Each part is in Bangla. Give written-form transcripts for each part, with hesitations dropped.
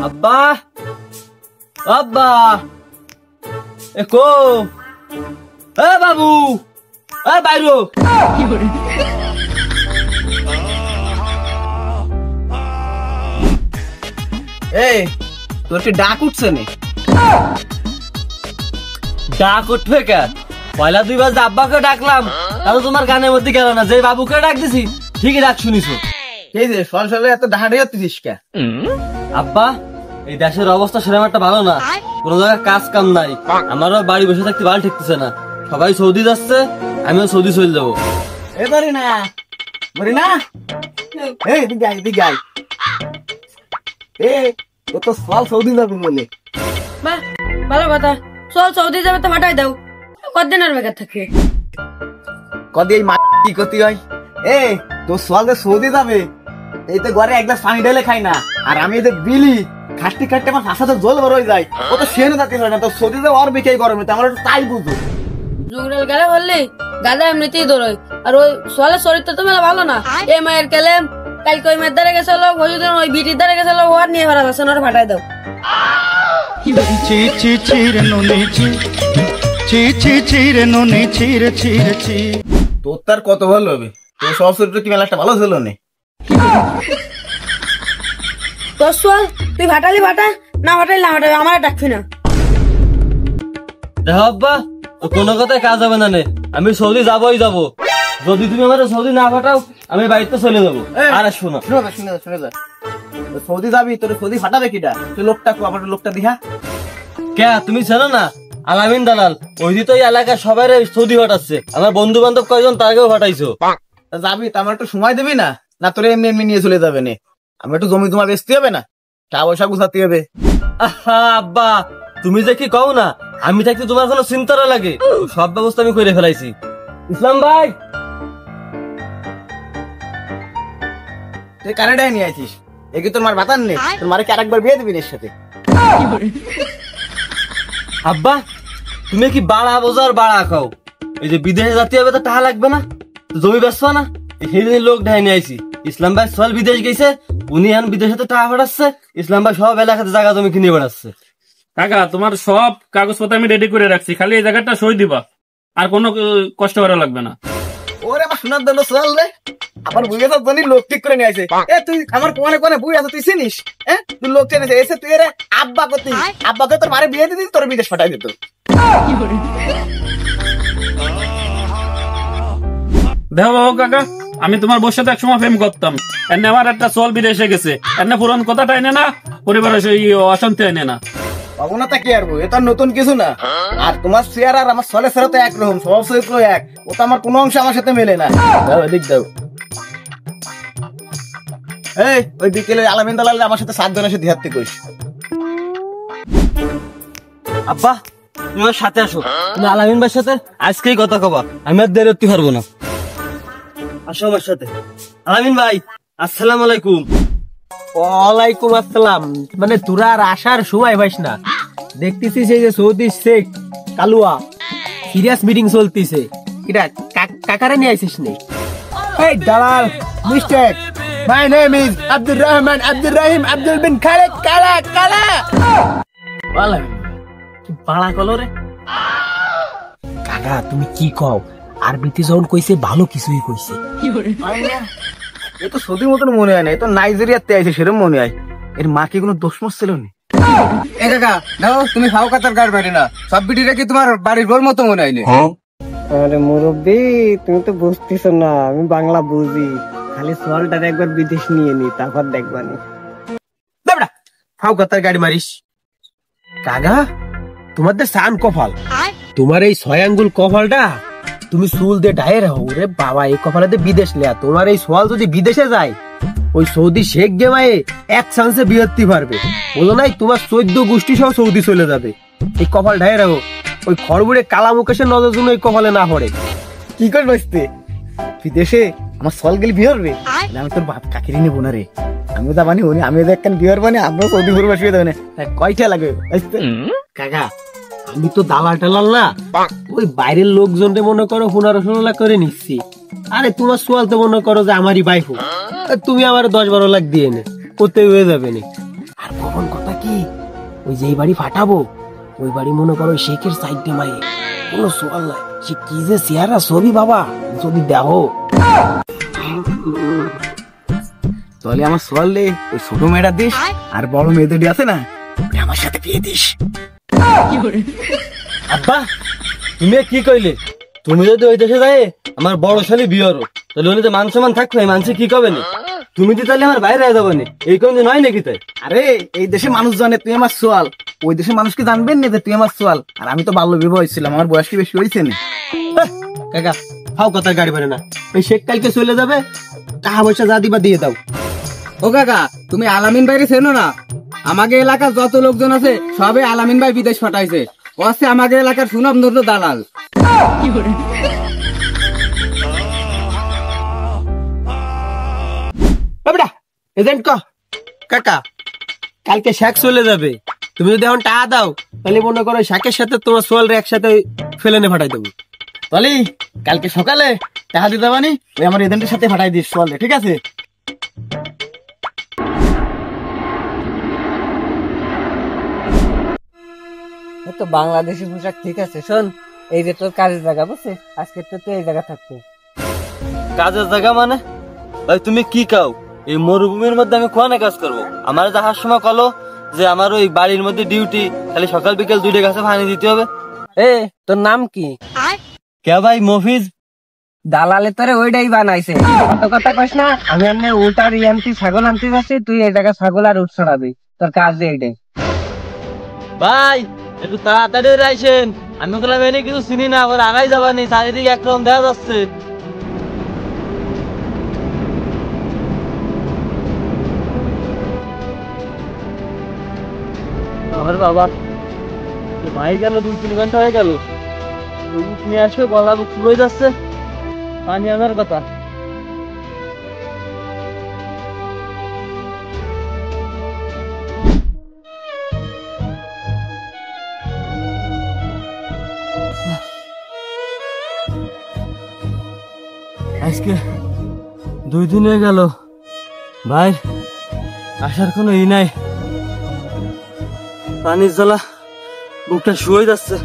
আব্বা আব্বা একো এ বাবু এ বাইরো এই তোর কি ডাক উঠছে নে? ডাক উঠবে কে? পয়লা 2 বার আব্বাকে ডাকলাম, তাহলে তোমার গানের মধ্যে গেল না। যে বাবুকে ডাক দিছি ঠিকই ডাক শুনিছো। এই যে সলসলে এত ডাহাড়ি হচ্ছিস কে? আব্বা এই দেশের অবস্থা সেরকম একটা ভালো না, কোন জায়গায় কাজ কাম নাই। আমারও বাড়ি বসে থাকতে ভালো ঠেকতেছে না। সবাই সৌদি যাচ্ছে, আমিও সৌদি চলে যাবো। এবারে না বলি না, এই দিক গাই ও তো সল সৌদি যাবে বলে। বাহ ভালো কথা, চল সৌদি যাবে তো ফাটাই দাও। কতদিন আর বেকার থাকে? কদি এই কি করতে হয়? তোর সল যে সৌদি যাবে, এই তো ঘরে এক গ্লাস পানি ঢেলে খাই না, আর আমি যে বিলি খাটতে খাটতে আমার ভাষাতে জল বড় হয়ে যায়। ও তো সেনে থাকতে পারে না, তো সৌদি যাবে ওর বেঁকে গরমে, আমার তাই বুঝো। জুগরাল গেলে বললি গাদা এমনিতেই দৌড়ই, আর ওই সোয়ালের শরীরটা তো মেলা ভালো না। এই মায়ের কেলেম কালকে ওই মেয়ের দ্বারা গেছিল, ওই বিটির দ্বারা গেছিল, ওর নিয়ে ভাড়া আছে না, ফাটাই দাও। তোর তার কত ভালো হবে? তোর সব চরিত্র কি মেলা একটা ভালো ছিল না? তোর সোয়াল তুই ফাটালি ফাটা, না ফাটালি না ফাটাবি, আমার ডাকবি না। দেখো আব্বা, কোনো কথায় কাজ হবে না নে, আমি সৌদি যাবোই যাবো। যদি তুমি আমার সৌদি না ফাটাও, আমি বাড়িতে চলে যাবো। আর শোনো শুনে যা, সৌদি যাবি, তোর সৌদি ফাটাবে কিটা? তুই লোকটা আমার লোকটা দিহা কে? তুমি জানো না আলামিন দালাল, ওই দিন তো এই এলাকার সবাই সৌদি ফাটাচ্ছে। আমার বন্ধু বান্ধব কয়জন তাকেও ফাটাইছো। যাবি তা আমার একটু সময় দিবি না? না তোর এমনি এমনি নিয়ে চলে যাবে নে? আমি একটু জমি তোমার বেচতে হবে না, টাকা পয়সা গুছাতে হবে। আব্বা তুমি যে কি কও না, আমি থাকতে তোমার কোনো চিন্তারও লাগে, সব ব্যবস্থা আমি করে ফেলাইছি। ইসলাম ভাই, তুই কানাডায় নিয়ে আছিস, একে তোর মার বাতান নেই, তোর মারে কি আরেকবার বিয়ে দিবি এর সাথে? আব্বা তুমি কি বাড়া বোঝার বাড়া খাও? এই যে বিদেশে যাতে হবে তো টাকা লাগবে না, জমি বেচবা না? সেই লোক ঢাই নিয়ে আইছি। ইসলাম ভাই সল বিদেশ গেছে, উনি এখন বিদেশে তো টাকা পাঠাচ্ছে। ইসলাম ভাই সব এলাকাতে জায়গা জমি কিনে বেড়াচ্ছে। কাকা তোমার সব কাগজপত্র আমি রেডি করে রাখছি, খালি এই জায়গাটা সই দিবা, আর কোনো কষ্ট করা লাগবে না। ওরে আমার শোনার জন্য চল রে, আমার বুঝে সব জনি লোক ঠিক করে নিয়ে আসে। তুই আমার কোনে কোনে বুঝে আছো, তুই চিনিস? তুই লোক চেনেছে এসে তুই এর আব্বা করতি, আব্বাকে তোর মারে বিয়ে দিতি, তোর বিদেশ পাঠাই দিত। দেখো বাবু কাকা, আমি তোমার বউর সাথে একসময় প্রেম করতাম, এনে আমার একটা চল বিদেশে গেছে, এনে পুরান কথাটা এনে না, পরিবারের অশান্তি এনে না। অবনতা কি আরবো, এটা নতুন কিছু না। আর তোমার চেয়ার আর আমার চলে চেয়ার তো একরকম, সব চরিত্র এক, ও তো আমার কোনো অংশ আমার সাথে মেলে না। দাও এদিক দাও। ওই বিকেলে আলামিন দালাল আমার সাথে 7 জনের সাথে হাঁটতে কইস। আব্বা তুমি আমার সাথে আসো, তুমি আলামিন ভাইয়ের সাথে আজকেই কথা কবা, আমি আর দেরি করতে পারবো না। আসো আমার সাথে। আলামিন ভাই আসসালামু আলাইকুম। ওয়ালাইকুম আসসালাম। মানে তোরা আর আসার সময় পাইস না, দেখতেছিস এই যে সৌদি শেখ কালুয়া সিরিয়াস মিটিং চলতিছে। কিরা কাকারে নিয়ে আইছিস নি? এই দালাল mistake, my name is Abdur Rahman Abdur Rahim Abdul bin Khaled কালা কালা। ওয়ালা কি বাড়া কলো রে কাকা, তুমি কি কও? আরবিতে যখন কইছে ভালো কিছুই কইছে। এ তো সৌদির মতন মনে হয় না, এ তো নাইজেরিয়াতে আইছে সেরকম মনে হয়। এর মা কি কোনো দোষ মোষ ছিল না? কাকা নাও, তুমি ফাও কাতার গাড় বাড়ি না, সব বিটিরা কি তোমার বাড়ির গোল মতো মনে হয়নি? আরে মুরব্বি তুমি তো বুঝতেছ না, আমি বাংলা বুঝি। খালি সোয়ালটা একবার বিদেশ নিয়ে নি, তারপর দেখবানি। ফাও কাতার গাড়ি মারিস কাকা, তোমাদের সান কপাল, তোমার এই 6 আঙ্গুল কপালটা তুমি চুল দিয়ে ঢায়ে রাখো রে বাবা। এই কপালে বিদেশ নেয়া, তোমার এই সোয়াল যদি বিদেশে যায়, ওই সৌদি শেখ গেমায়ে এক চান্সে বিয়ে পারবে। বলো নাই তোমার 14 গোষ্ঠী সহ সৌদি চলে যাবে। এই কপাল ঢায়ে রাখো, ওই খড়বুড়ে কালা মুকেশের নজর জন্য এই কপালে না পড়ে। কি করে বসতে বিদেশে আমার সল গেলে বিয়ে হবে? আমি তোর বাপ কাকিরি নেবো না রে, আমিও যাবানি হনি, আমিও দেখেন বিয়ে হবো না, আমরাও সৌদি ঘুরে বসে যাবে না। কয়টা লাগবে কাকা? আমি তো দালাল টালাল না, ওই বাইরের লোকজনকে মনে করো 15-16 লাখ করে নিচ্ছি। আরে তোমার সোয়াল তো মনে করো যে আমারই বাইফ, তুমি আমার 10-12 লাখ দিয়ে নে, করতে হয়ে যাবে না। আর কখন কথা কি ওই যে এই বাড়ি ফাটাবো ওই বাড়ি মনে করো শেখের সাইডে মাই কোনো সোয়াল নাই সে কি যে চেহারা ছবি বাবা যদি দেখো তাহলে আমার সোয়াল রে ওই ছোট মেয়েটা দিস আর বড় মেয়েদের আছে না আমার সাথে বিয়ে দিস। আব্বা তুমি কি কইলে তুমি যদি ওই দেশে যায় আমার বড় শালি বিয়েরও তাহলে উনি তো মান সম্মান থাকবে মানুষে কি কবে না তুমি তো তাহলে আমার বাইরে যাবো না এই কোন নয় নাকি তাই আরে এই দেশে মানুষ জানে তুই আমার সোয়াল ওই দেশে মানুষকে জানবেন না যে তুই আমার সোয়াল আর আমি তো বাল্য বিবাহ হয়েছিলাম আমার বয়স কি বেশি হয়েছে না। কাকা ফাও কথার গাড়ি পারে না এই শেখ কালকে চলে যাবে টাকা পয়সা যা দিবা দিয়ে দাও। ও কাকা তুমি আলামিন ভাইরে চেনো না? আমাকে এলাকার যত লোকজন আছে সবে আলামিন ভাই বিদেশ পাঠাইছে ও আছে আমাকে এলাকার সুনাম ধন্য দালাল। এজেন্ট ক কাকা কালকে শেখ চলে যাবে তুমি যদি এখন টাকা দাও তাহলে মনে করো শেখের সাথে তোমার সোয়াল একসাথে ফেলে নে ফাটাই দেবো। তাহলে কালকে সকালে টাকা দিতে পারি ওই আমার এজেন্টের সাথে পাঠাই দিস সোয়াল ঠিক আছে। তো বাংলাদেশি পোশাক ঠিক আছে শোন এই যে তোর কাজের জায়গা বুঝছিস আজকে তো তুই এই জায়গা থাকবি। কাজের জায়গা মানে ভাই তুমি কি কাও এই মরুভূমির মধ্যে আমি কোনে কাজ করবো আমার যাওয়ার সময় কলো যে আমার ওই বাড়ির মধ্যে ডিউটি খালি সকাল বিকেল দুইটা গাছে পানি দিতে হবে। এ তোর নাম কি? কে ভাই মফিজ? দালালে তোরে ওইটাই বানাইছে কত কথা কইস না আমি এমনি উট আর ইয়ান্তি ছাগল আনতে যাচ্ছি তুই এই জায়গা ছাগল আর উট ছড়াবি তোর কাজ দিয়ে এইটাই। ভাই একটু তাড়াতাড়ি আইসেন আমি বললাম এনে কিছু চিনি না আবার আগাই যাবানি চারিদিকে একরকম দেখা যাচ্ছে। আমার বাবা ভাই গেল 2-3 ঘন্টা হয়ে গেল নিয়ে আসবে গলা বুক ফুলে যাচ্ছে পানি আনার কথা। আজকে 2 দিন হয়ে গেল ভাই আসার কোনো ই নাই পানির জ্বালা বুকটা শুয়ে যাচ্ছে।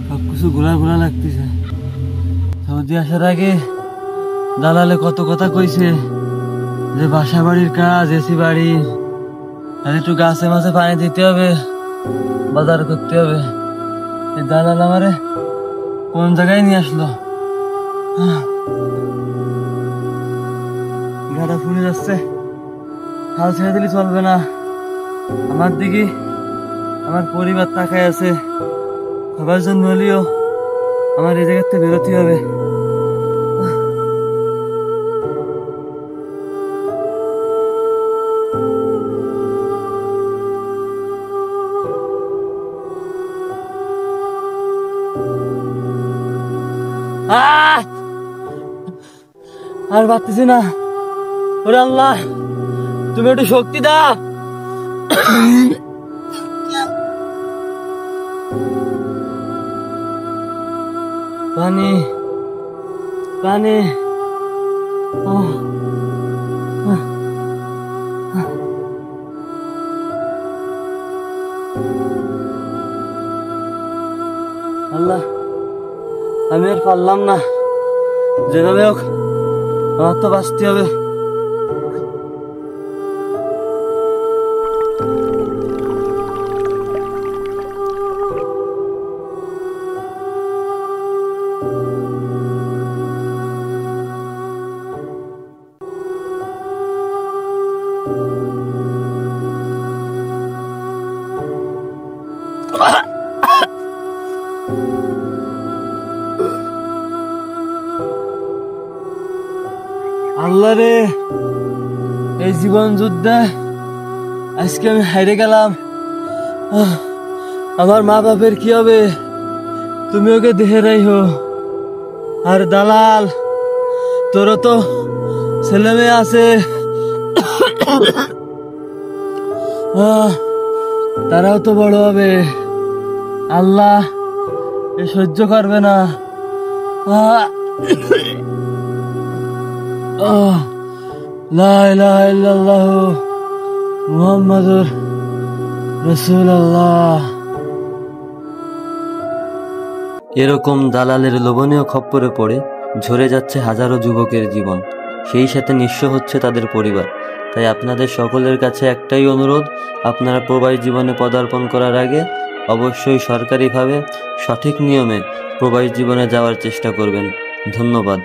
সবকিছু ঘোলা ঘোলা লাগতেছে। সৌদি আসার আগে দালালে কত কথা কইছে যে বাসা বাড়ির কাজ এসি বাড়ি আর একটু গাছে মাছে পানি দিতে হবে বাজার করতে হবে। এই দালাল আমারে কোন জায়গায় নিয়ে আসলো গাড়া ফুলে যাচ্ছে হাল ছেড়ে দিলে চলবে না। আমার দিকে আমার পরিবার তাকায় আছে সবার জন্য হলেও আমার এই জায়গার থেকে বেরোতে হবে। আর পারতেছি না ওরে আল্লাহ তুমি একটু শক্তি দাও। পানি পানি আল্লাহ আমি আর পারলাম না যেভাবে হোক আমার তো বাঁচতে হবে। আল্লাহ রে, এই জীবন যুদ্ধে আজকে আমি হারিয়ে গেলাম। আমার মা বাপের কি হবে? তুমি ওকে দেখে রাইহো। আর দালাল, তোরও তো ছেলে মেয়ে আছে, তারাও তো বড় হবে। আল্লাহ এ সহ্য করবে না। লা ইলাহা ইল্লাল্লাহ মুহাম্মাদুর রাসূলুল্লাহ। এরকম দালালের লোভনীয় খপ্পরে পড়ে ঝরে যাচ্ছে হাজারো যুবকের জীবন, সেই সাথে নিঃস্ব হচ্ছে তাদের পরিবার। তাই আপনাদের সকলের কাছে একটাই অনুরোধ, আপনারা প্রবাসী জীবনে পদার্পণ করার আগে অবশ্যই সরকারিভাবে সঠিক নিয়মে প্রবাসী জীবনে যাওয়ার চেষ্টা করবেন। ধন্যবাদ।